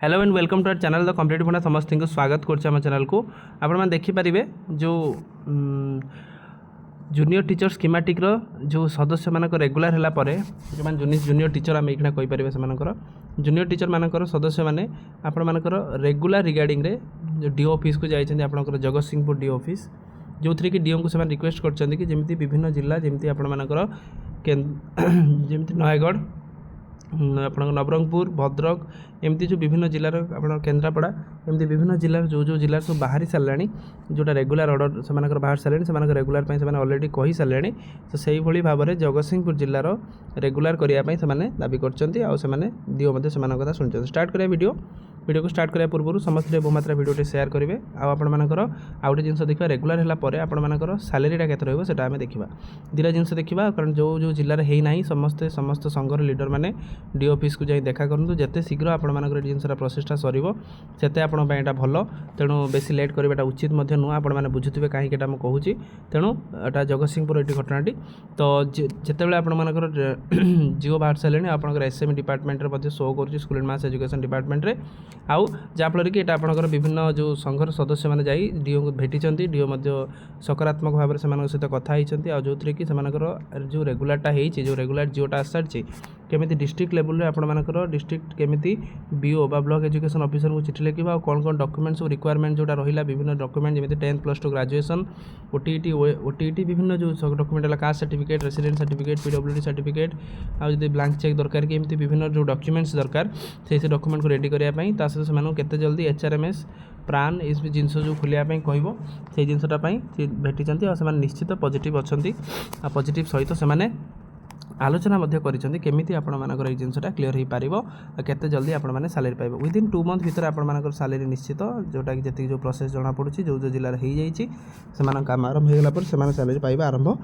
Hello and welcome to our channel the competitive funda समस्त को स्वागत कर चैनल को आपण देखिपारे जो जूनियर टीचर स्कीमेटिक जो सदस्य मान रेगुलर है जो जूनियर टीचर आम ये कहीपर से जूनियर टीचर मानकर सदस्य मैंने आपण मानकर रेगुलर रिगार्डिंग रे जो डी ऑफिस को जाइए आपंकर जगत सिंहपुर डी ऑफिस जो थी कि डीओ को से रिक्वेस्ट कर जमी विभिन्न जिला जमी आपंकर जमी नयगढ़ आप नवरंगपुर भद्रक एमती जो विभिन्न जिलार आप केन्द्रापड़ा एमती विभिन्न जिलार जो जिलार सब बाहरी सारे जोटा रेगुलर ऑर्डर से बाहर सारे से रेगुलर से अलरेडी कही सारे तो से भाव में जगतसिंहपुर जिलार रेगुलर करने से दाबी कर डीओ कथा शुणी स्टार्ट करिया वीडियो को स्टार्ट करने पूर्व समस्त बहु मात्रा वीडियो सेयार करेंगे आपंकर आउ गोटे जिन देखा रेगुलर है आपर सालेरीटा के रोसे आम देखा दुटा जिन देखा कारण जो जिले में ना समस्ते समस्त संघर लीडर मैंने डी ऑफिस को जाई देखा करूँ जिते शीघ्र आपर जिनसा प्रोसेसटा सर से आपंटा भल तेणु बेसी लेट करवाटा उचित नुह आपने बुझुवे कहीं कहूँ तेणु एटा जगतसिंहपुर ये घटनाटी तो जितेबाला आपर जिओ बाहर सारे आप एसएमई डिपार्टमेंट में शो कर school and mass education department में आउ जहाँफल कि आपंकर विभिन्न जो संघर सदस्य मैंने जाई डीओ को भेटी डीओ सकारात्मक भाव से सहित कथा होती जो थी कि जो रेगुलारटा जो रेगुलर जिओटा आस सारी केमी डिस्ट्रिक्ट लेवल में आपर डिस्ट्रिक्ट केमी बीओ बा ब्लॉक एजुकेशन ऑफिसर को चिठी लिखा कौन कौन डॉक्यूमेंट सब रिक्वायरमेंट जोटा रहा विभिन्न डॉक्यूमेंट जमी 10+2 ग्रेजुएशन ओटीईटी विभिन्न जो डॉक्यूमेंट है caste certificate resident certificate PWD certificate आउ ब्लांक चेक दरकार कि एमती विभिन्न जो डॉक्यूमेंट्स दरकार से डॉक्यूमेंट को रेडी करने सहित से केते जल्दी एचआरएमएस प्राण ये जिनस जो खोलियापाई कह से जिनसटा भेटी और निश्चित पॉजिटिव अच्छा पॉजिटिव सहित से आलोचना करिसेंती केमिति आपण मानकर ए जिनसटा क्लियर हो पारिबो केते जल्दी आपण माने सैलरी पाइबो विदिन 2 मंथ भीतर आपण मानकर सैलरी निश्चित जोटा कि जति जो प्रोसेस जना पड़ुची जो जो जिल्ला रे हो जाइछि सेमान काम आरंभ हो गला पर सेमान सैलरी पाइबा आरंभ हो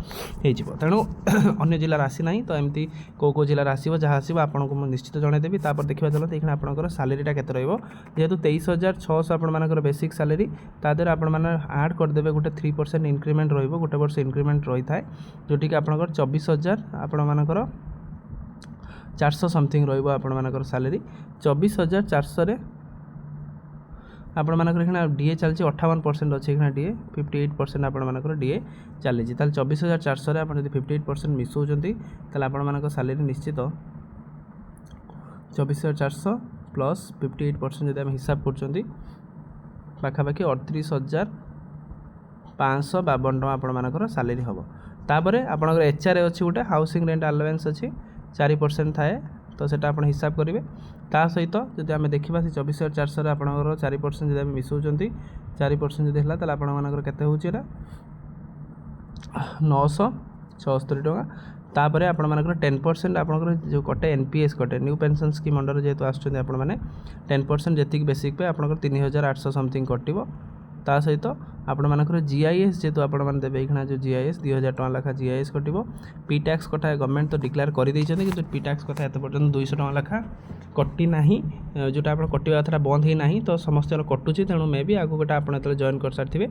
जिवो तेणु अन्य जिल्ला आसी नाही तो एमती को जिल्ला आसीबो जहा आसीबो आपण को निश्चित जणे देबी तापर देखिबा चलते एखना आपनकर सैलरीटा केते रहइबो जेहेतु 23600 आपण मानकर बेसिक सैलरी तादर आपण माने ऐड कर देबे गोटे 3% इंक्रीमेंट रहइबो गोटे वर्ष इंक्रीमेंट रही थाए जोटी कि आपनकर 24000 आपण मानकर 400 समथिंग रही सैलरी 24400 आपण डीए चलती 58% अच्छे डीए 58% आपण डीए चली 24400 आप 58% मिसौंती आपण सैलरी निश्चित 24400 प्लस 58% जब हिसाब कर पाखापाखि 38552 आपण सैलरी हम तापर आपंकर एचआरए अच्छी गोटे हाउसिंग रेंट अलाउंस अच्छी 4% थाए तो सेटा आप हिसाब करेंगे ता सहित जब आम देखा 24400 आपंकर 4% जब मिसौंती 4% जब है आपंकर केते होची 976 टका तापर आपंकर 10% आपंकर जो कटे एनपीएस कटे न्यू पेंशन स्कीम अंडर जेहेतु आसुँच आप 10% जी बेसिक पे आपंकर 3800 समथिंग कटिवो ता सहित आपण मानकर जीआईएस जेहेतु आपण मैंने देवे ये जो जीआईएस 2000 टका लेखा जीआईएस कटिवो पी टैक्स कथा गवर्नमेंट तो डिक्लेयर कर देइछन कि पी टैक्स कथा एत पर्यंत 200 टका लेखा कटी नाही जोटा आप कटिवा कथा बंद ही नहीं तो समस्त कटुची तेणु मे भी आगु गोटे आप जॉइन कर सारी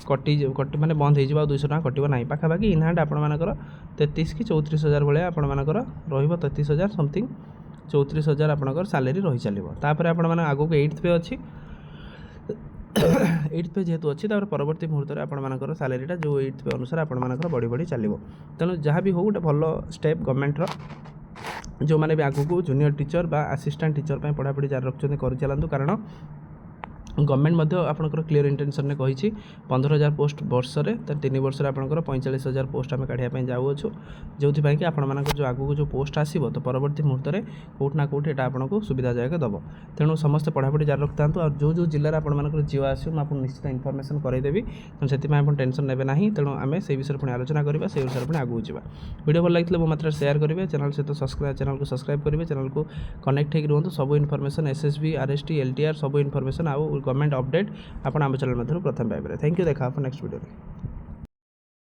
कटी माने बंद हो 200 टका कटिव ना पाखापाखि इन हैंड आपण मानकर 33 कि 34000 भाया आपण मानकर रहिबो 33000 समथिंग 34000 आपणकर सैलरी रही चलिबो तापर आपण माने आगु को 8th पे अच्छी 8th पे जेहेतु अच्छी परवर्ती मुहूर्त में आपर सैलरीटा जो 8th पे अनुसार आपर बढ़ी बढ़ी चलो तेणु जहाँ भी हो गोटे भल स्टेप गवर्नमेंट जो मैंने भी आगू जूनियर टीचर बा असिस्टेंट टीचर पढ़ापढ़ी जारी रखते कर चलतु कारण गवर्नमेंट आपंकर क्लीयर इंटेंशन ने कही 15000 पोस्ट वर्ष से 3 वर्ष आपंकर 45000 पोस्ट आम काढ़ापी जाऊँ जो कि आपण जो आगू जो पोस्ट आसो तो परवर्ती मुहूर्त में कौटना कौटी एटा आपको सुविधाजनक दब तेणु समस्त पढ़ापढ़ी जारी रखता और जो जो जिले में आपर जिओ आसो मुझे निश्चित इनफर्मेशन करदेवी तेणु से टेंशन ने ना तेणु आम से विषय पुणी आलोचना करवा से अनुसार पुणी आगू जावा वीडियो भल लगे बहुत मात्रा शेयर करेंगे चैनल सहित चैनल को सब्सक्राइब करेंगे चैनल को कनेक्ट हो रुहतु सब इनफर्मेशन एसएसबी आरएसटी एलटीआर सब इनफर्मेशन आउ गवर्नमेंट अपडेट आप आम चैनल मध्य प्रथम पाइबे थैंक यू देखा नेक्स्ट वीडियो।